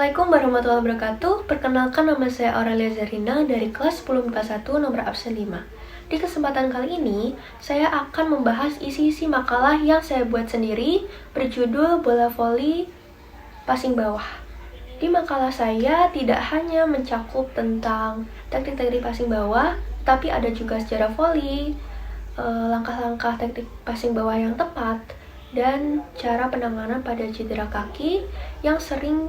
Assalamualaikum warahmatullahi wabarakatuh. Perkenalkan, nama saya Aurelia Zarina dari kelas 10 MIPA 1 nomor absen 5. Di kesempatan kali ini, saya akan membahas isi-isi makalah yang saya buat sendiri berjudul Bola Voli Passing Bawah. Di makalah saya tidak hanya mencakup tentang teknik-teknik passing bawah, tapi ada juga sejarah voli, langkah-langkah teknik passing bawah yang tepat, dan cara penanganan pada cedera kaki yang sering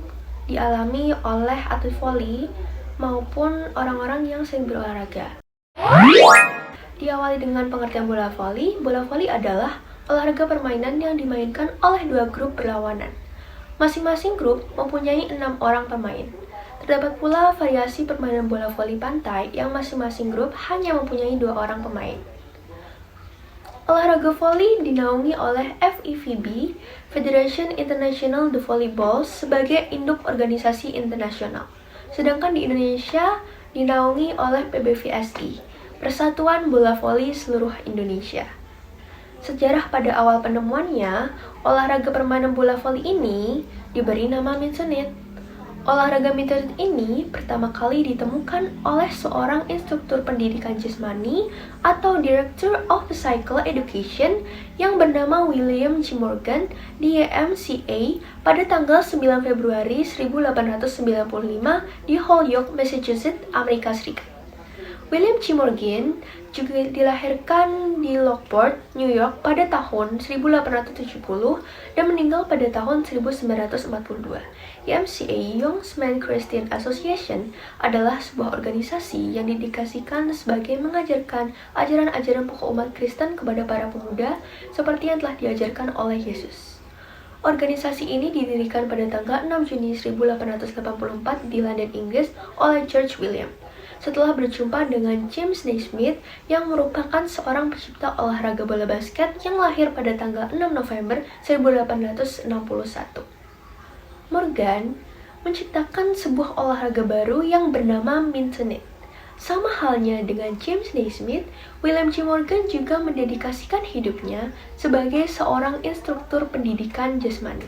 dialami oleh atlet voli maupun orang-orang yang sering berolahraga. Diawali dengan pengertian bola voli. Bola voli adalah olahraga permainan yang dimainkan oleh dua grup berlawanan. Masing-masing grup mempunyai 6 orang pemain. Terdapat pula variasi permainan bola voli pantai yang masing-masing grup hanya mempunyai 2 orang pemain. Olahraga voli dinaungi oleh FIVB, Federation International de Volleyball, sebagai induk organisasi internasional. Sedangkan di Indonesia dinaungi oleh PBVSI, Persatuan Bola Voli Seluruh Indonesia. Sejarah pada awal penemuannya, olahraga permainan bola voli ini diberi nama mincenet. Olahraga mincenet ini pertama kali ditemukan oleh seorang instruktur pendidikan jasmani atau Director of Physical Education yang bernama William G. Morgan di YMCA pada tanggal 9 Februari 1895 di Holyoke, Massachusetts, Amerika Serikat. William G. Morgan juga dilahirkan di Lockport, New York pada tahun 1870 dan meninggal pada tahun 1942. YMCA, Young Men's Christian Association, adalah sebuah organisasi yang didedikasikan sebagai mengajarkan ajaran-ajaran pokok umat Kristen kepada para pemuda seperti yang telah diajarkan oleh Yesus. Organisasi ini didirikan pada tanggal 6 Juni 1884 di London, Inggris oleh George William. Setelah berjumpa dengan James Naismith yang merupakan seorang pencipta olahraga bola basket yang lahir pada tanggal 6 November 1861. Morgan menciptakan sebuah olahraga baru yang bernama mincenet. Sama halnya dengan James Naismith, William G. Morgan juga mendedikasikan hidupnya sebagai seorang instruktur pendidikan jasmani.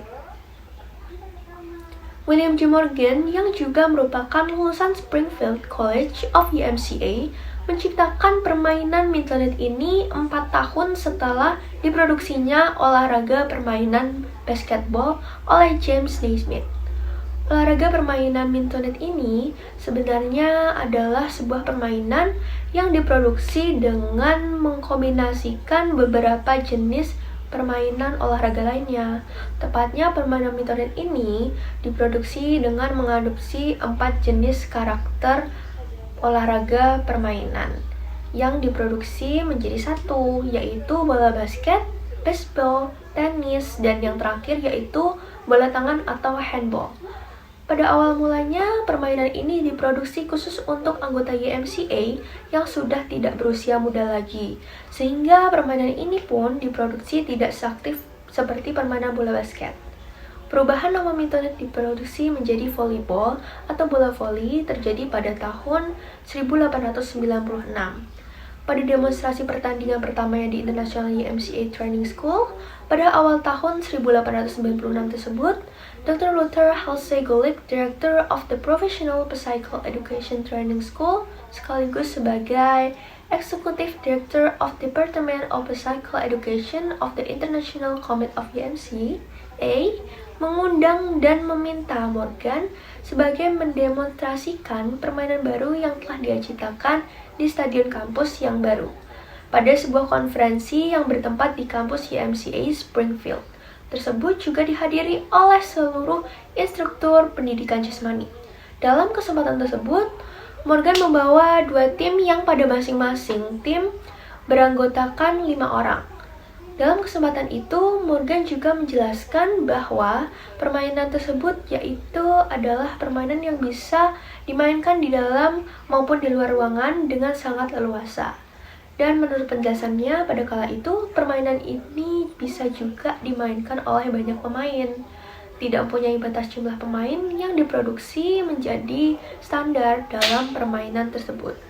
William G. Morgan yang juga merupakan lulusan Springfield College of YMCA menciptakan permainan mincenet ini 4 tahun setelah diproduksinya olahraga permainan basketball oleh James Naismith. Olahraga permainan mincenet ini sebenarnya adalah sebuah permainan yang diproduksi dengan mengkombinasikan beberapa jenis permainan olahraga lainnya. Tepatnya permainan mincenet ini diproduksi dengan mengadopsi 4 jenis karakter olahraga permainan yang diproduksi menjadi satu, yaitu bola basket, baseball, tenis, dan yang terakhir yaitu bola tangan atau handball. Pada awal mulanya, permainan ini diproduksi khusus untuk anggota YMCA yang sudah tidak berusia muda lagi, sehingga permainan ini pun diproduksi tidak seaktif seperti permainan bola basket. Perubahan nama mincenet diproduksi menjadi volleyball atau bola voli terjadi pada tahun 1896. Pada demonstrasi pertandingan pertamanya di International YMCA Training School pada awal tahun 1896 tersebut, Dr. Luther Halsey Gulick, Director of the Professional Physical Education Training School, sekaligus sebagai Executive Director of Department of Physical Education of the International Committee of YMCA, mengundang dan meminta Morgan sebagai mendemonstrasikan permainan baru yang telah dia ciptakan di stadion kampus yang baru pada sebuah konferensi yang bertempat di kampus YMCA Springfield. Tersebut juga dihadiri oleh seluruh instruktur pendidikan jasmani. Dalam kesempatan tersebut, Morgan membawa 2 tim yang pada masing-masing tim beranggotakan 5 orang. Dalam kesempatan itu, Morgan juga menjelaskan bahwa permainan tersebut yaitu adalah permainan yang bisa dimainkan di dalam maupun di luar ruangan dengan sangat leluasa. Dan menurut penjelasannya pada kala itu, permainan ini bisa juga dimainkan oleh banyak pemain. Tidak mempunyai batas jumlah pemain yang diproduksi menjadi standar dalam permainan tersebut.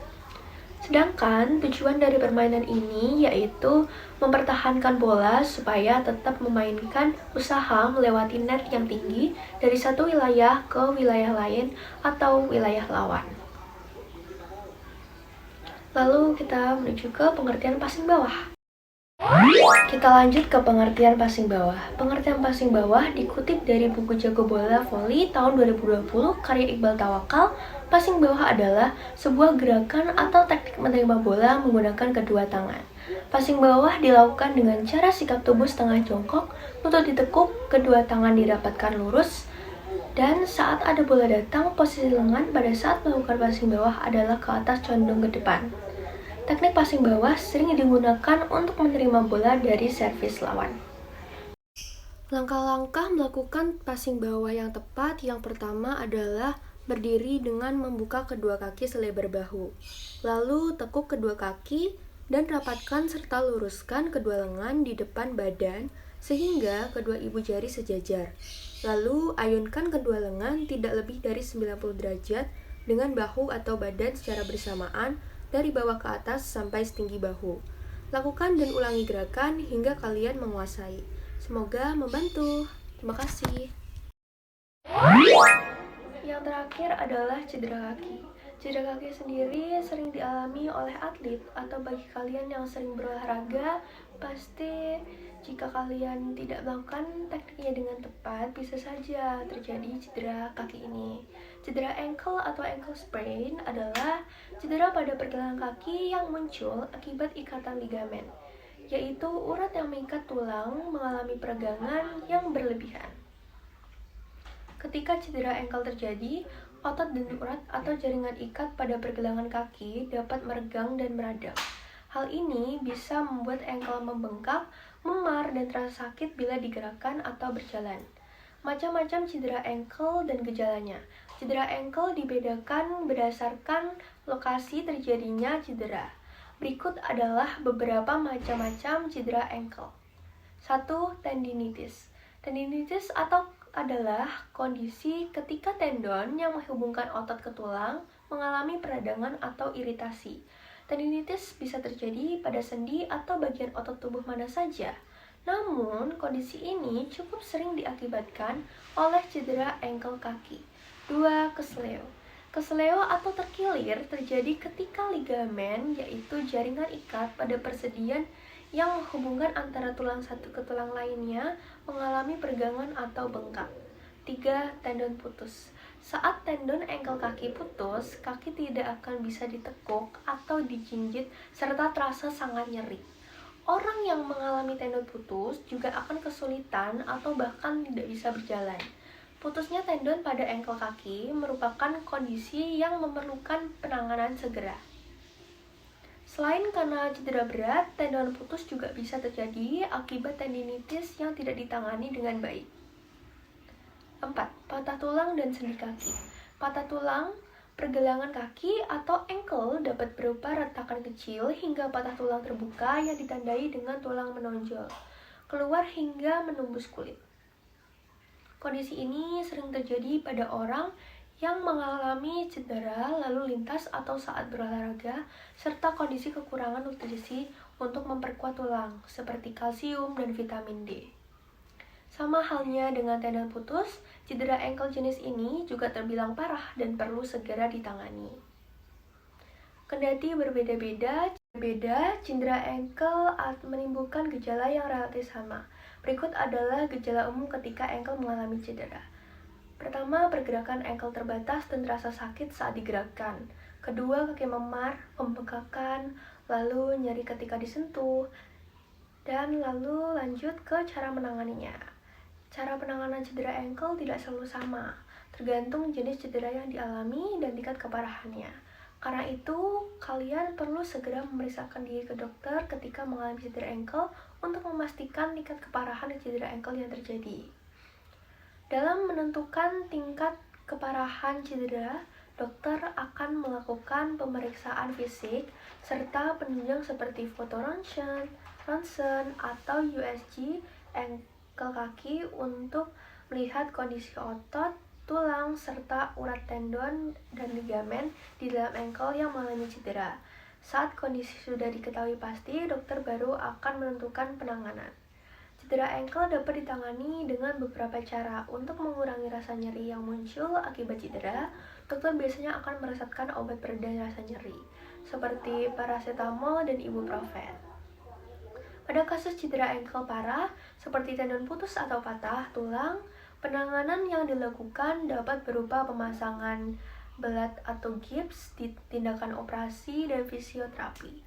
Sedangkan tujuan dari permainan ini yaitu mempertahankan bola supaya tetap memainkan usaha melewati net yang tinggi dari satu wilayah ke wilayah lain atau wilayah lawan. Lalu kita menuju ke pengertian passing bawah. Kita lanjut ke pengertian passing bawah. Pengertian passing bawah dikutip dari buku Jago Bola Voli tahun 2020 karya Iqbal Tawakal. Passing bawah adalah sebuah gerakan atau teknik menerima bola menggunakan kedua tangan. Passing bawah dilakukan dengan cara sikap tubuh setengah jongkok, lutut ditekuk, kedua tangan dirapatkan lurus, dan saat ada bola datang, posisi lengan pada saat melakukan passing bawah adalah ke atas condong ke depan. Teknik passing bawah sering digunakan untuk menerima bola dari servis lawan. Langkah-langkah melakukan passing bawah yang tepat yang pertama adalah berdiri dengan membuka kedua kaki selebar bahu. Lalu tekuk kedua kaki dan rapatkan serta luruskan kedua lengan di depan badan sehingga kedua ibu jari sejajar. Lalu ayunkan kedua lengan tidak lebih dari 90 derajat dengan bahu atau badan secara bersamaan dari bawah ke atas sampai setinggi bahu. Lakukan dan ulangi gerakan hingga kalian menguasai. Semoga membantu. Terima kasih. Yang terakhir adalah cedera kaki. Cedera kaki sendiri sering dialami oleh atlet atau bagi kalian yang sering berolahraga, pasti jika kalian tidak melakukan tekniknya dengan tepat, bisa saja terjadi cedera kaki ini. Cedera ankle atau ankle sprain adalah cedera pada pergelangan kaki yang muncul akibat ikatan ligamen, yaitu urat yang mengikat tulang mengalami peregangan yang berlebihan. Ketika cedera ankle terjadi, otot dan urat atau jaringan ikat pada pergelangan kaki dapat meregang dan meradang. Hal ini bisa membuat ankle membengkak, memar, dan terasa sakit bila digerakkan atau berjalan. Macam-macam cedera ankle dan gejalanya. Cedera ankle dibedakan berdasarkan lokasi terjadinya cedera. Berikut adalah beberapa macam-macam cedera ankle. 1. Tendinitis. Tendinitis adalah kondisi ketika tendon yang menghubungkan otot ke tulang mengalami peradangan atau iritasi. Tendinitis bisa terjadi pada sendi atau bagian otot tubuh mana saja. Namun, kondisi ini cukup sering diakibatkan oleh cedera ankle kaki. 2. Kesleo. Kesleo atau terkilir terjadi ketika ligamen, yaitu jaringan ikat pada persediaan yang menghubungkan antara tulang satu ke tulang lainnya, mengalami peregangan atau bengkak. 3. Tendon putus. Saat tendon ankle kaki putus, kaki tidak akan bisa ditekuk atau dijinjit serta terasa sangat nyeri. Orang yang mengalami tendon putus juga akan kesulitan atau bahkan tidak bisa berjalan. Putusnya tendon pada ankle kaki merupakan kondisi yang memerlukan penanganan segera. Selain karena cedera berat, tendon putus juga bisa terjadi akibat tendinitis yang tidak ditangani dengan baik. 4. Patah tulang dan sendi kaki. Patah tulang, pergelangan kaki atau ankle dapat berupa retakan kecil hingga patah tulang terbuka yang ditandai dengan tulang menonjol, keluar hingga menembus kulit. Kondisi ini sering terjadi pada orang yang mengalami cedera lalu lintas atau saat berolahraga, serta kondisi kekurangan nutrisi untuk memperkuat tulang, seperti kalsium dan vitamin D. Sama halnya dengan tendon putus, cedera ankle jenis ini juga terbilang parah dan perlu segera ditangani. Kendati berbeda-beda, cedera ankle menimbulkan gejala yang relatif sama. Berikut adalah gejala umum ketika ankle mengalami cedera. Pertama, pergerakan ankle terbatas dan terasa sakit saat digerakkan. Kedua, kaki memar, pembengkakan, lalu nyeri ketika disentuh, dan lalu lanjut ke cara menanganinya. Cara penanganan cedera ankle tidak selalu sama, tergantung jenis cedera yang dialami dan tingkat keparahannya. Karena itu, kalian perlu segera memeriksakan diri ke dokter ketika mengalami cedera ankle untuk memastikan tingkat keparahan cedera ankle yang terjadi. Dalam menentukan tingkat keparahan cedera, dokter akan melakukan pemeriksaan fisik serta penunjang seperti foto ronsen, atau USG ankle kaki untuk melihat kondisi otot, tulang, serta urat tendon dan ligamen di dalam ankle yang mengalami cedera. Saat kondisi sudah diketahui pasti, dokter baru akan menentukan penanganan. Cedera ankle dapat ditangani dengan beberapa cara. Untuk mengurangi rasa nyeri yang muncul akibat cedera, dokter biasanya akan meresepkan obat pereda rasa nyeri, seperti paracetamol dan ibuprofen. Pada kasus cedera ankle parah, seperti tendon putus atau patah tulang, penanganan yang dilakukan dapat berupa pemasangan belat atau gips, tindakan operasi, dan fisioterapi.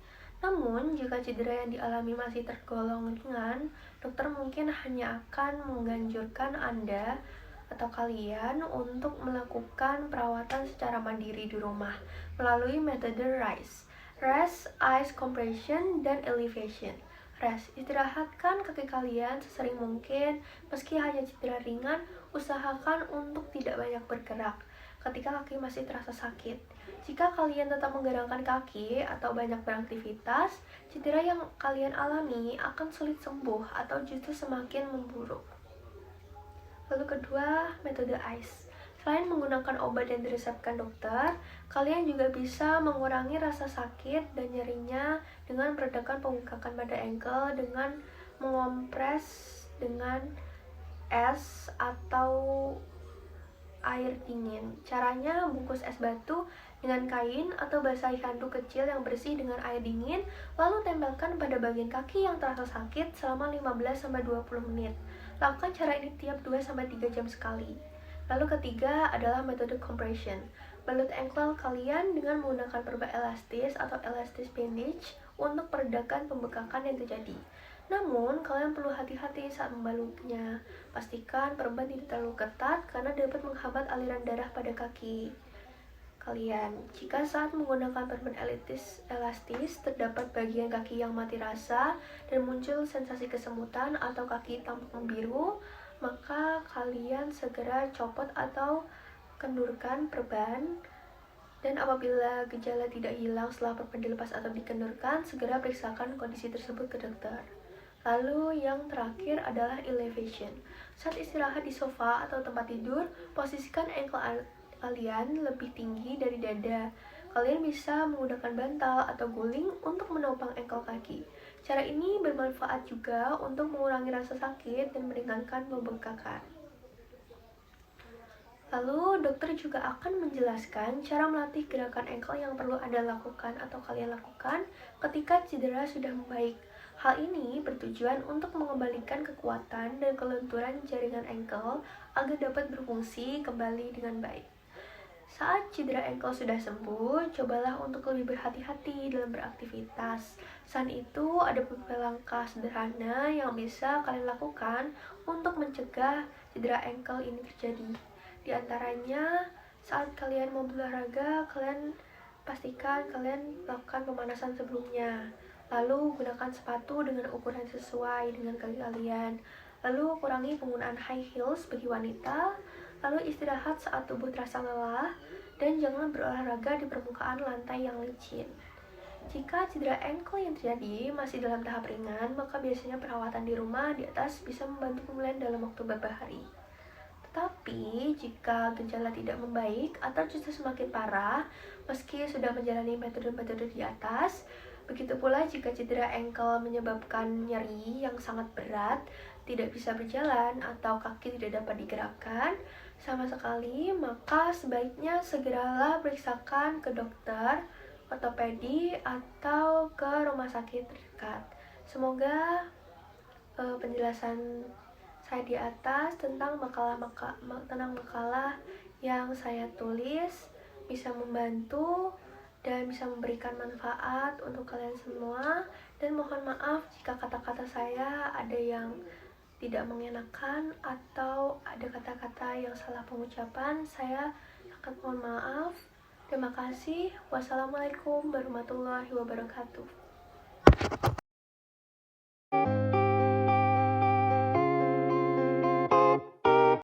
Namun, jika cedera yang dialami masih tergolong ringan, dokter mungkin hanya akan menganjurkan Anda atau kalian untuk melakukan perawatan secara mandiri di rumah melalui metode RICE, Rest, Ice Compression, dan Elevation. Rest, istirahatkan kaki kalian sesering mungkin. Meski hanya cedera ringan, usahakan untuk tidak banyak bergerak ketika kaki masih terasa sakit. Jika kalian tetap menggerakkan kaki atau banyak beraktivitas, cedera yang kalian alami akan sulit sembuh atau justru semakin memburuk. Lalu kedua, metode ICE. Selain menggunakan obat yang diresepkan dokter, kalian juga bisa mengurangi rasa sakit dan nyerinya dengan meredakan pembengkakan pada ankle dengan mengompres dengan es atau air dingin. Caranya, bungkus es batu dengan kain atau basahi handuk kecil yang bersih dengan air dingin, lalu tempelkan pada bagian kaki yang terasa sakit selama 15-20 menit. Lakukan cara ini tiap 2-3 jam sekali. Lalu ketiga adalah metode compression. Balut ankle kalian dengan menggunakan perban elastis atau elastis bandage untuk meredakan pembengkakan yang terjadi. Namun, kalian perlu hati-hati saat membalutnya. Pastikan perban tidak terlalu ketat karena dapat menghambat aliran darah pada kaki kalian. Jika saat menggunakan perban elastis terdapat bagian kaki yang mati rasa dan muncul sensasi kesemutan atau kaki tampak membiru, maka kalian segera copot atau kendurkan perban. Dan apabila gejala tidak hilang setelah perban dilepas atau dikendurkan, segera periksakan kondisi tersebut ke dokter. Lalu yang terakhir adalah elevation. Saat istirahat di sofa atau tempat tidur, posisikan ankle kalian lebih tinggi dari dada. Kalian bisa menggunakan bantal atau guling untuk menopang ankle kaki. Cara ini bermanfaat juga untuk mengurangi rasa sakit dan meringankan pembengkakan. Lalu, dokter juga akan menjelaskan cara melatih gerakan ankle yang perlu Anda lakukan atau kalian lakukan ketika cedera sudah membaik. Hal ini bertujuan untuk mengembalikan kekuatan dan kelenturan jaringan ankle agar dapat berfungsi kembali dengan baik. Saat cedera ankle sudah sembuh, cobalah untuk lebih berhati-hati dalam beraktivitas. Selain itu, ada beberapa langkah sederhana yang bisa kalian lakukan untuk mencegah cedera ankle ini terjadi. Di antaranya, saat kalian mau berolahraga, kalian pastikan kalian lakukan pemanasan sebelumnya. Lalu, gunakan sepatu dengan ukuran sesuai dengan kaki kalian. Lalu, kurangi penggunaan high heels bagi wanita. Lalu, istirahat saat tubuh terasa lelah. Dan jangan berolahraga di permukaan lantai yang licin. Jika cedera ankle yang terjadi masih dalam tahap ringan, maka biasanya perawatan di rumah di atas bisa membantu pemulihan dalam waktu beberapa hari. Tetapi, jika gejala tidak membaik atau justru semakin parah, meski sudah menjalani metode-metode di atas, begitu pula jika cedera ankle menyebabkan nyeri yang sangat berat, tidak bisa berjalan, atau kaki tidak dapat digerakkan sama sekali, maka sebaiknya segeralah periksakan ke dokter ortopedi atau ke rumah sakit terdekat. Semoga penjelasan saya di atas tentang makalah yang saya tulis bisa membantu dan bisa memberikan manfaat untuk kalian semua. Dan mohon maaf jika kata-kata saya ada yang tidak mengenakan atau ada kata-kata yang salah pengucapan. Saya sangat mohon maaf. Terima kasih. Wassalamualaikum warahmatullahi wabarakatuh.